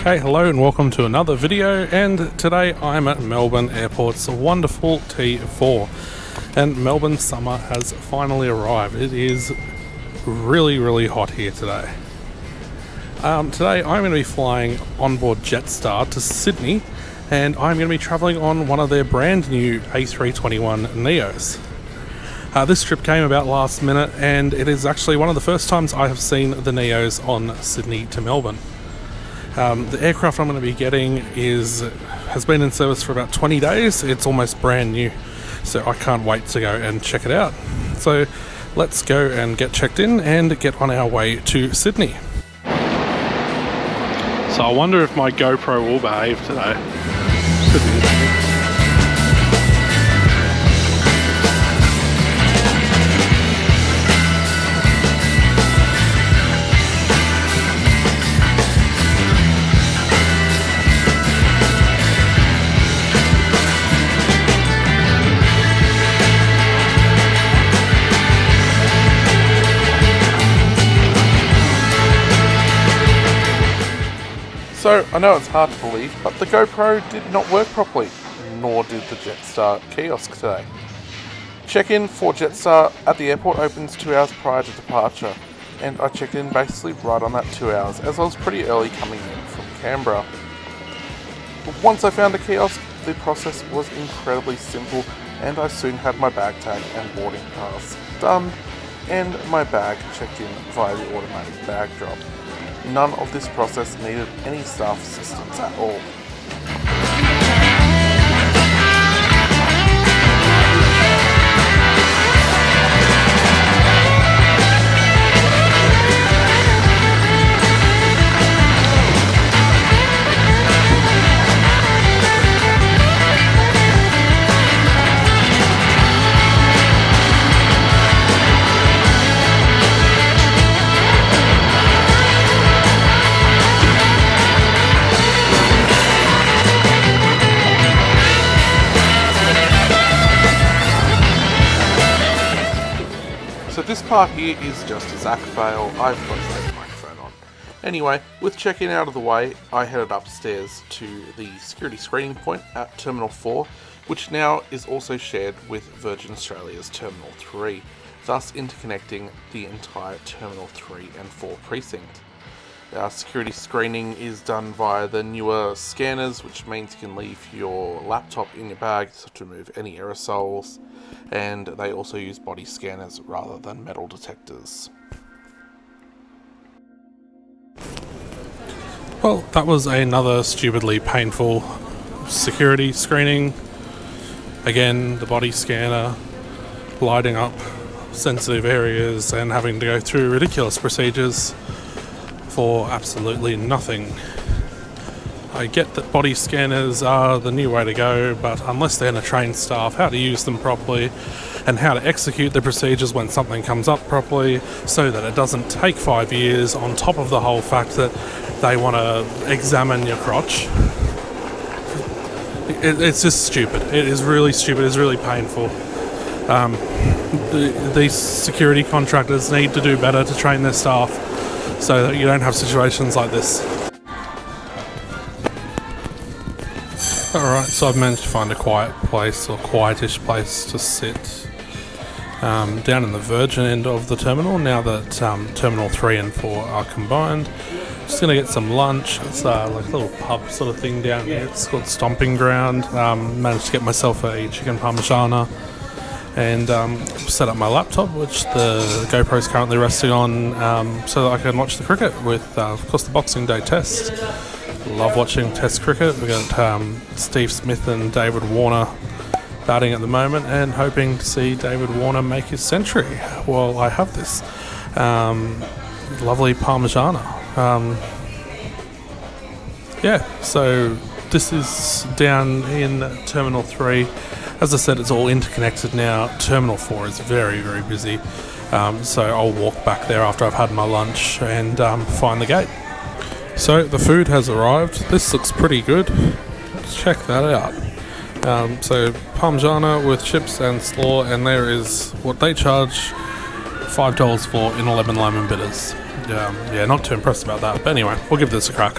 Okay, hello and welcome to another video, and today I'm at Melbourne Airport's wonderful T4, and Melbourne summer has finally arrived. It is really hot here today. Today I'm going to be flying on board Jetstar to Sydney, and I'm going to be travelling on one of their brand new A321NEOs. This trip came about last minute, and it is actually one of the first times I have seen the NEOs on Sydney to Melbourne. The aircraft I'm going to be getting has been in service for about 20 days. It's almost brand new, so I can't wait to go and check it out. So let's go and get checked in and get on our way to Sydney. So I wonder if my GoPro will behave today. Should be interesting. So, I know it's hard to believe, but the GoPro did not work properly, nor did the Jetstar kiosk today. Check-in for Jetstar at the airport opens 2 hours prior to departure, and I checked in basically right on that 2 hours, as I was pretty early coming in from Canberra. But once I found a kiosk, the process was incredibly simple, and I soon had my bag tag and boarding pass done, and my bag checked in via the automatic bag drop. None of this process needed any staff assistance at all. So this part here is just a Zach fail. I've got to take the microphone on. Anyway, with check-in out of the way, I headed upstairs to the security screening point at Terminal 4, which now is also shared with Virgin Australia's Terminal 3, thus interconnecting the entire Terminal 3 and 4 precinct. Security screening is done via the newer scanners, which means you can leave your laptop in your bag to remove any aerosols, and they also use body scanners rather than metal detectors. Well, that was another stupidly painful security screening. Again, the body scanner lighting up sensitive areas and having to go through ridiculous procedures for absolutely nothing. I get that body scanners are the new way to go, but unless they're going to train staff how to use them properly and how to execute the procedures when something comes up properly so that it doesn't take 5 years, on top of the whole fact that they want to examine your crotch, it's just stupid. It is really stupid. It's really painful. These security contractors need to do better to train their staff so that you don't have situations like this. Alright, so I've managed to find a quiet place, or quietish place to sit down in the Virgin end of the terminal, now that Terminal 3 and 4 are combined. Just going to get some lunch. It's like a little pub sort of thing down here. It's called Stomping Ground. Managed to get myself a chicken parmigiana and set up my laptop, which the GoPro is currently resting on, so that I can watch the cricket with, of course, the Boxing Day Test. Love watching Test cricket. We've got Steve Smith and David Warner batting at the moment, and hoping to see David Warner make his century while I have this lovely parmigiana. So this is down in Terminal 3. As I said, it's all interconnected now. Terminal 4 is very busy, so I'll walk back there after I've had my lunch and find the gate. So the food has arrived. This looks pretty good. Check that out. So parmigiana with chips and slaw, and there is what they charge $5 for in 11 lemon bitters. Yeah, not too impressed about that, but anyway, we'll give this a crack.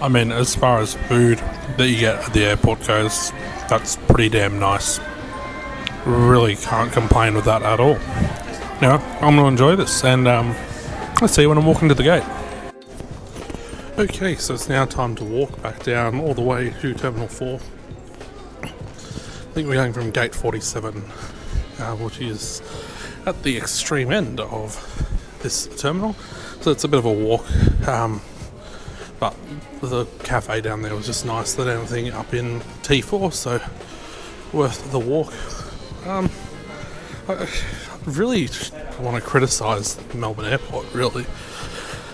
I mean, as far as food that you get at the airport goes, that's pretty damn nice. Really can't complain with that at all. Now, I'm going to enjoy this, and let's see you when I'm walking to the gate. Okay, so it's now time to walk back down all the way to Terminal 4. I think we're going from Gate 47, which is at the extreme end of this terminal. So it's a bit of a walk, but the cafe down there was just nicer than anything up in T4, so worth the walk. I really want to criticise Melbourne Airport, really.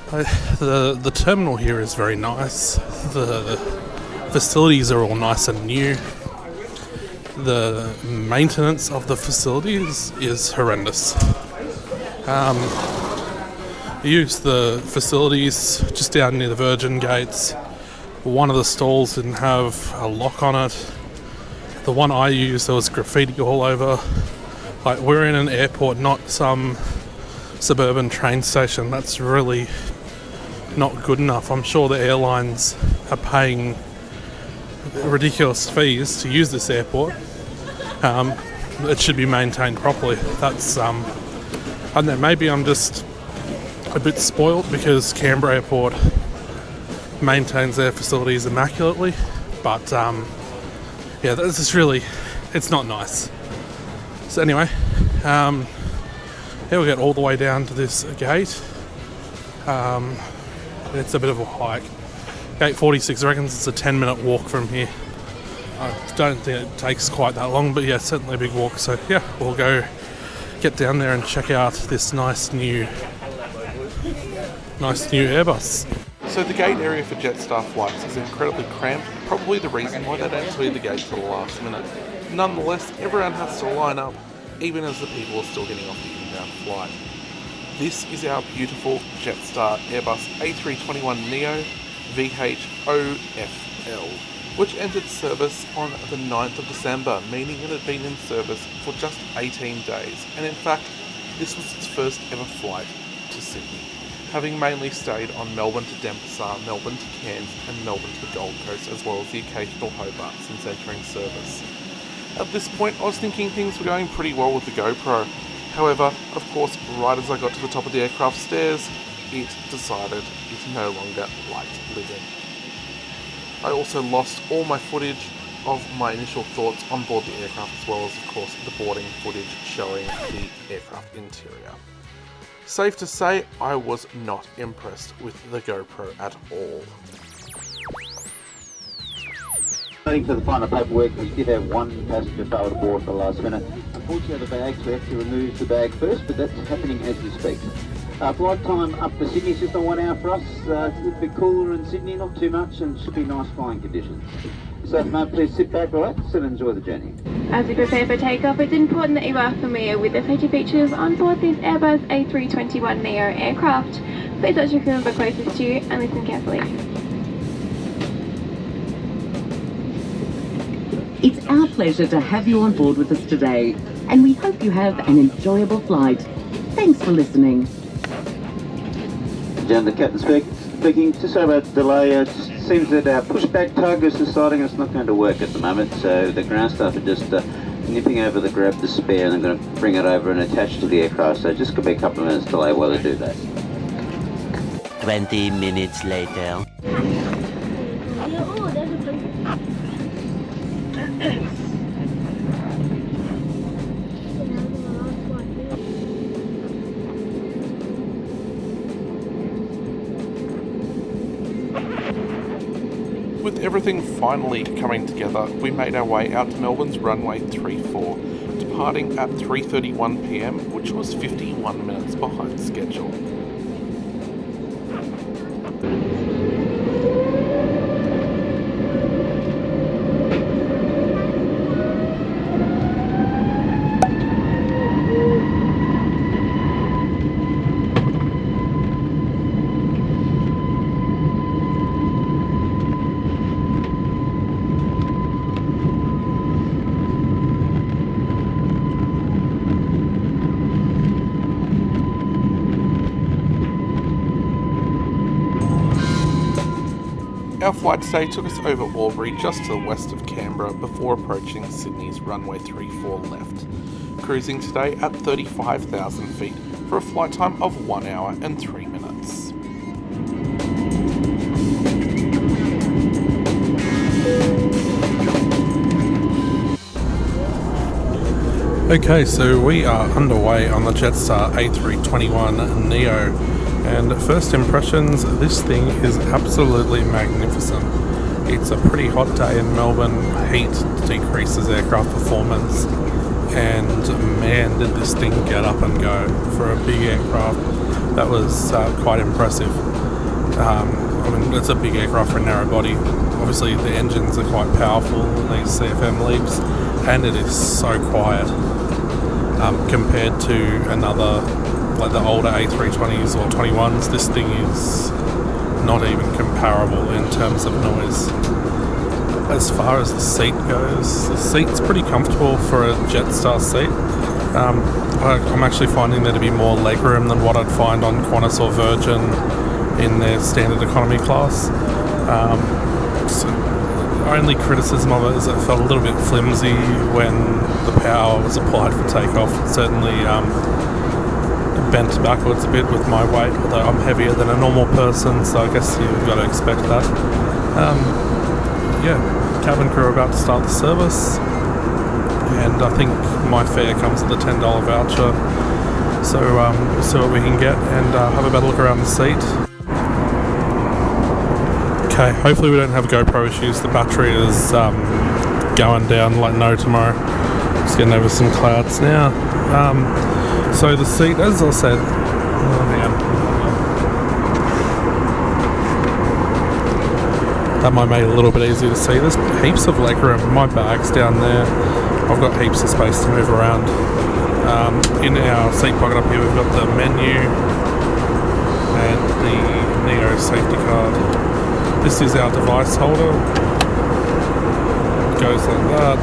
The terminal here is very nice. The facilities are all nice and new. The maintenance of the facilities is horrendous. You use the facilities just down near the Virgin gates. One of the stalls didn't have a lock on it. The one I used, there was graffiti all over. Like, we're in an airport, not some suburban train station. That's really not good enough. I'm sure the airlines are paying ridiculous fees to use this airport. It should be maintained properly. That's I don't know, maybe I'm just a bit spoiled because Canberra Airport maintains their facilities immaculately, but yeah, this is really, it's not nice. So anyway, here we get all the way down to this gate. It's a bit of a hike. Gate 46, I reckon it's a 10-minute walk from here. I don't think it takes quite that long, but yeah, certainly a big walk. So yeah, we'll go get down there and check out this nice new Airbus. So the gate area for Jetstar flights is incredibly cramped, probably the reason why they don't clear the gate till the last minute. Nonetheless, everyone has to line up, even as the people are still getting off the inbound flight. This is our beautiful Jetstar Airbus A321NEO VHOFL, which entered service on the 9th of December, meaning it had been in service for just 18 days, and in fact, this was its first ever flight to Sydney, having mainly stayed on Melbourne to Denpasar, Melbourne to Cairns, and Melbourne to the Gold Coast, as well as the occasional Hobart since entering service. At this point, I was thinking things were going pretty well with the GoPro. However, of course, right as I got to the top of the aircraft stairs, it decided it no longer liked living. I also lost all my footage of my initial thoughts on board the aircraft, as well as, of course, the boarding footage showing the aircraft interior. Safe to say, I was not impressed with the GoPro at all. Waiting for the final paperwork, we did have one passenger fail to board at the last minute. Unfortunately, the bags, we have to remove the bag first, but that's happening as we speak. Flight time up to Sydney is just on 1 hour for us. It's a little bit cooler in Sydney, not too much, and should be nice flying conditions. So please sit back, relax, and enjoy the journey. As we prepare for takeoff, it's important that you are familiar with the safety features on board this Airbus A321NEO aircraft. Please watch your crew member closest to you and listen carefully. It's our pleasure to have you on board with us today, and we hope you have an enjoyable flight. Thanks for listening. Jan, the captain speaking. Just sorry about the delay. It seems that our pushback tug is deciding it's not going to work at the moment, so the ground staff are just nipping over to grab the spare, and they're going to bring it over and attach to the aircraft, so just could be a couple of minutes delay while they do that. 20 minutes later. With everything finally coming together, we made our way out to Melbourne's runway 34, departing at 3:31 PM, which was 51 minutes behind schedule. our flight today took us over Albury just to the west of Canberra before approaching Sydney's runway 34 left, cruising today at 35,000 feet for a flight time of 1 hour and 3 minutes. Okay, so we are underway on the Jetstar A321NEO, and first impressions, this thing is absolutely magnificent. It's a pretty hot day in Melbourne, heat decreases aircraft performance, and man did this thing get up and go for a big aircraft. That was quite impressive. I mean, it's a big aircraft for a narrow body. Obviously the engines are quite powerful in these CFM leaps, and it is so quiet. Compared to another, like the older A320s or 21s, this thing is not even comparable in terms of noise. As far as the seat goes, the seat's pretty comfortable for a Jetstar seat. I'm actually finding there to be more legroom than what I'd find on Qantas or Virgin in their standard economy class. So only criticism of it is it felt a little bit flimsy when the power was applied for takeoff. It certainly bent backwards a bit with my weight, although I'm heavier than a normal person, so I guess you've got to expect that. Yeah, cabin crew are about to start the service, and I think my fare comes with a $10 voucher, so we'll see what we can get and have a better look around the seat. Okay, hopefully we don't have GoPro issues. The battery is going down like no tomorrow. Just getting over some clouds now. So the seat, as I said, that might make it a little bit easier to see. There's heaps of legroom. My bag's down there. I've got heaps of space to move around. In our seat pocket up here, we've got the menu and the NEO safety card. This is our device holder. It goes like that.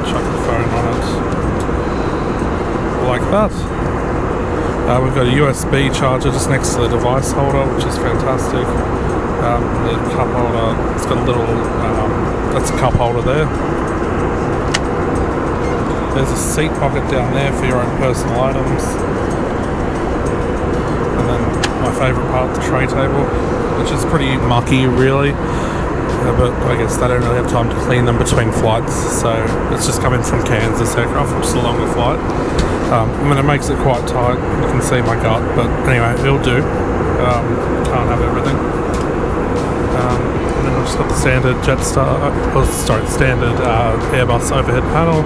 Chuck the phone on it. Like that. We've got a USB charger just next to the device holder, which is fantastic. The cup holder, it's got a little, that's a cup holder there. There's a seat pocket down there for your own personal items. And then my favourite part, the tray table, which is pretty mucky really, but I guess they don't really have time to clean them between flights, so it's just coming from Kansas aircraft, which is a longer flight. I mean, it makes it quite tight, you can see my gut, but anyway, it'll do. Can't have everything. And then I've just got the standard standard Airbus overhead panel,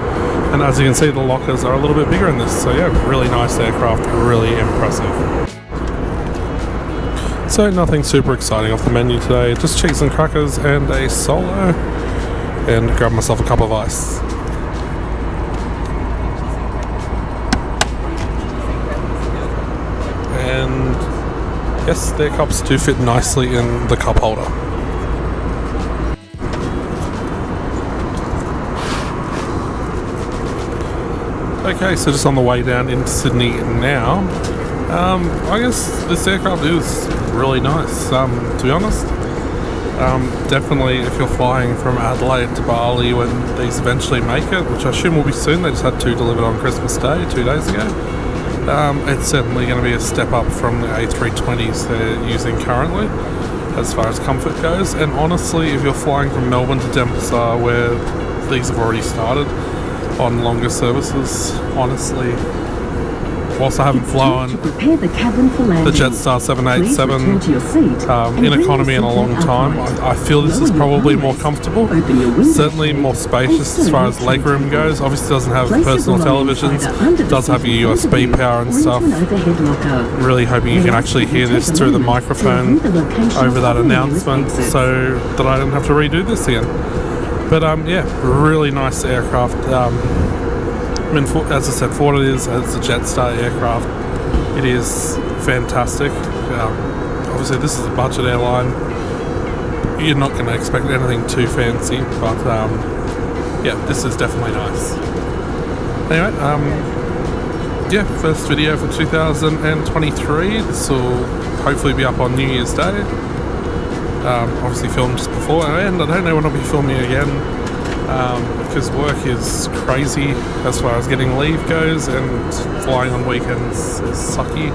and as you can see the lockers are a little bit bigger in this, so yeah, really nice aircraft, really impressive. So nothing super exciting off the menu today, just cheese and crackers and a solo, and grab myself a cup of ice. And yes, their cups do fit nicely in the cup holder. Okay, so just on the way down into Sydney now. I guess this aircraft is really nice, to be honest. Definitely if you're flying from Adelaide to Bali when these eventually make it, which I assume will be soon, they just had 2 delivered on Christmas Day 2 days ago. It's certainly going to be a step up from the A320s they're using currently as far as comfort goes, and honestly if you're flying from Melbourne to Denpasar where these have already started on longer services, honestly, whilst I haven't flown the Jetstar 787 in economy in a long time, I feel this is probably more comfortable, certainly more spacious as far as legroom goes. Obviously doesn't have personal televisions, it does have your USB power and stuff. I'm really hoping you can actually hear this through the microphone over that announcement so that I don't have to redo this again. But yeah, really nice aircraft. I mean, as I said, for what it is, as a Jetstar aircraft, it is fantastic. Obviously, this is a budget airline. You're not going to expect anything too fancy, but yeah, this is definitely nice. Anyway, yeah, first video for 2023. This will hopefully be up on New Year's Day. Obviously filmed just before, and I don't know when I'll be filming again, because work is crazy as far as getting leave goes, and flying on weekends is sucky.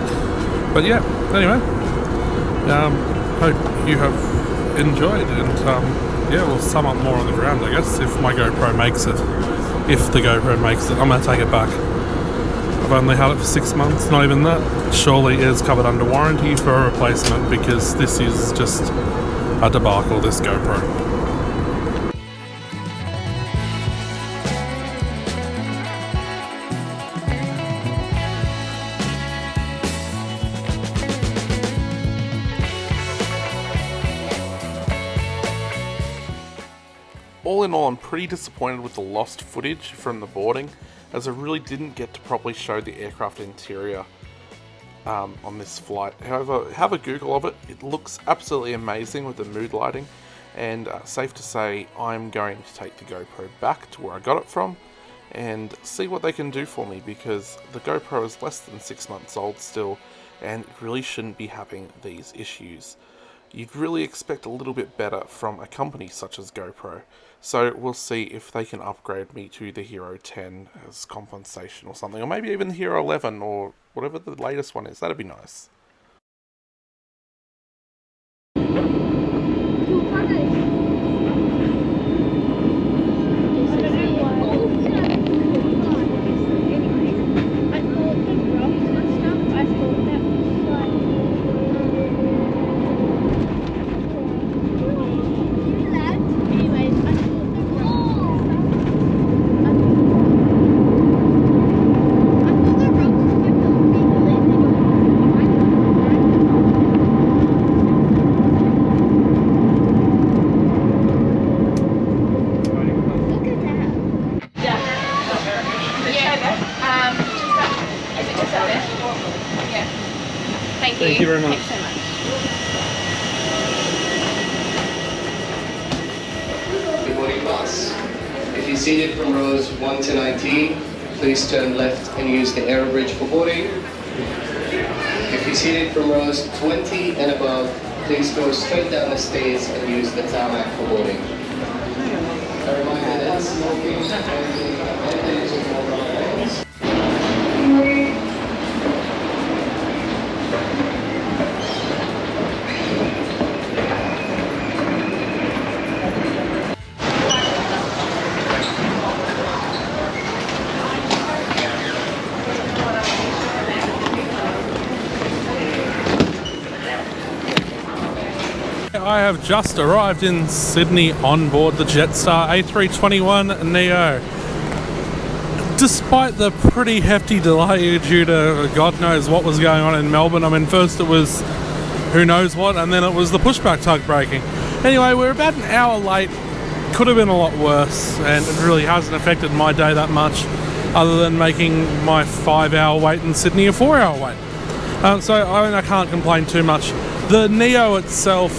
But yeah, anyway, hope you have enjoyed, and yeah, we'll sum up more on the ground, I guess, if my GoPro makes it. If the GoPro makes it, I'm going to take it back. I've only had it for 6 months, not even that. Surely it is covered under warranty for a replacement, because this is just a debacle, this GoPro. All in all, I'm pretty disappointed with the lost footage from the boarding, as I really didn't get to properly show the aircraft interior on this flight. However, have a Google of it. It looks absolutely amazing with the mood lighting, and safe to say I'm going to take the GoPro back to where I got it from and see what they can do for me, because the GoPro is less than 6 months old still, and it really shouldn't be having these issues. You'd really expect a little bit better from a company such as GoPro. So we'll see if they can upgrade me to the Hero 10 as compensation or something, or maybe even the Hero 11 or whatever the latest one is. That'd be nice. Thank you very much. Thanks so much. Boarding pass. If you're seated from rows 1 to 19, please turn left and use the aero bridge for boarding. If you're seated from rows 20 and above, please go straight down the stairs and use the tarmac for boarding. A reminder that smoking and using mobile phones. I have just arrived in Sydney on board the Jetstar A321NEO. Despite the pretty hefty delay due to God knows what was going on in Melbourne. I mean, first it was who knows what, and then it was the pushback tug braking. Anyway, we're about an hour late. Could have been a lot worse, and it really hasn't affected my day that much, other than making my 5-hour wait in Sydney a 4-hour wait. So I can't complain too much. The Neo itself,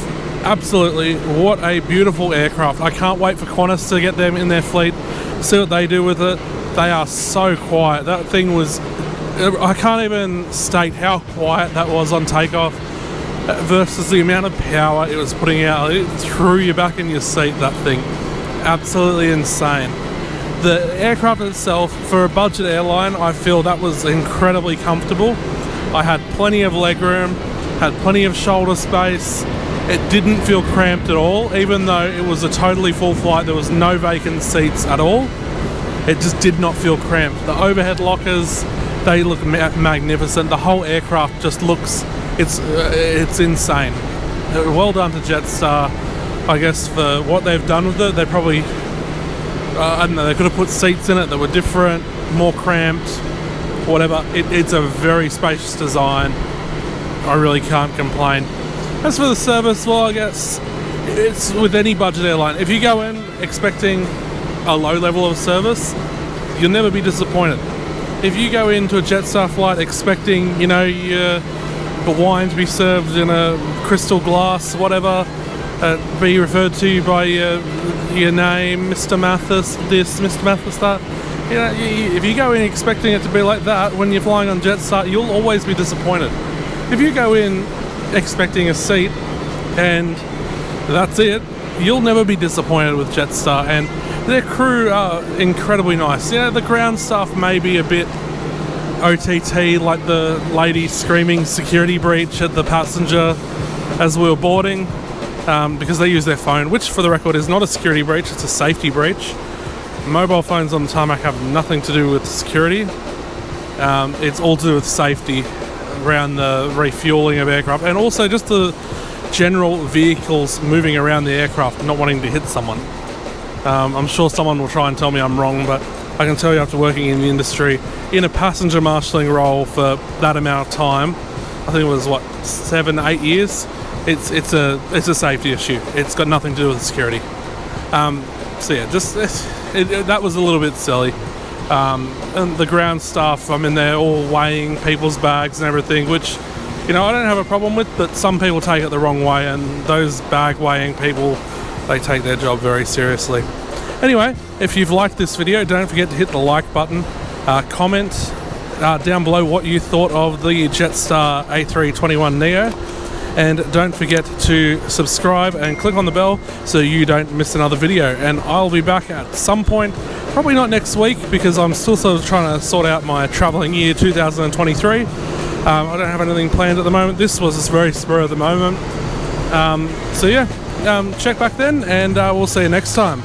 absolutely, what a beautiful aircraft. I can't wait for Qantas to get them in their fleet, see what they do with it. They are so quiet. That thing was, I can't even state how quiet that was on takeoff versus the amount of power it was putting out. It threw you back in your seat, that thing. Absolutely insane. The aircraft itself, for a budget airline, I feel that was incredibly comfortable. I had plenty of legroom, had plenty of shoulder space. It didn't feel cramped at all, even though it was a totally full flight. There was no vacant seats at all. It just did not feel cramped. The overhead lockers, they look magnificent. The whole aircraft just looks, it's insane. Well done to Jetstar, I guess, for what they've done with it. They probably, I don't know, they could have put seats in it that were different, more cramped, whatever. It's a very spacious design. I really can't complain. As for the service, well, I guess it's with any budget airline. If you go in expecting a low level of service, you'll never be disappointed. If you go into a Jetstar flight expecting, you know, the wine to be served in a crystal glass, whatever, be referred to you by your name, Mr. Mathis, this, Mr. Mathis, that, you know, if you go in expecting it to be like that when you're flying on Jetstar, you'll always be disappointed. If you go in expecting a seat and that's it. You'll never be disappointed with Jetstar, and their crew are incredibly nice. Yeah, the ground staff may be a bit OTT, like the lady screaming security breach at the passenger as we were boarding, because they use their phone, which for the record is not a security breach, it's a safety breach. Mobile phones on the tarmac have nothing to do with security. It's all to do with safety around the refueling of aircraft, and also just the general vehicles moving around the aircraft not wanting to hit someone. I'm sure someone will try and tell me I'm wrong, but I can tell you after working in the industry in a passenger marshalling role for that amount of time, I think it was what, 7-8 years, it's a safety issue. It's got nothing to do with security. So yeah, just that was a little bit silly. And the ground staff, I mean, they're all weighing people's bags and everything, which, you know, I don't have a problem with, but some people take it the wrong way, and those bag weighing people, they take their job very seriously. Anyway, if you've liked this video, don't forget to hit the like button, comment down below what you thought of the Jetstar A321NEO, and don't forget to subscribe and click on the bell so you don't miss another video. And I'll be back at some point, probably not next week, because I'm still sort of trying to sort out my travelling year 2023. I don't have anything planned at the moment. This was just very spur of the moment. So yeah, check back then, and we'll see you next time.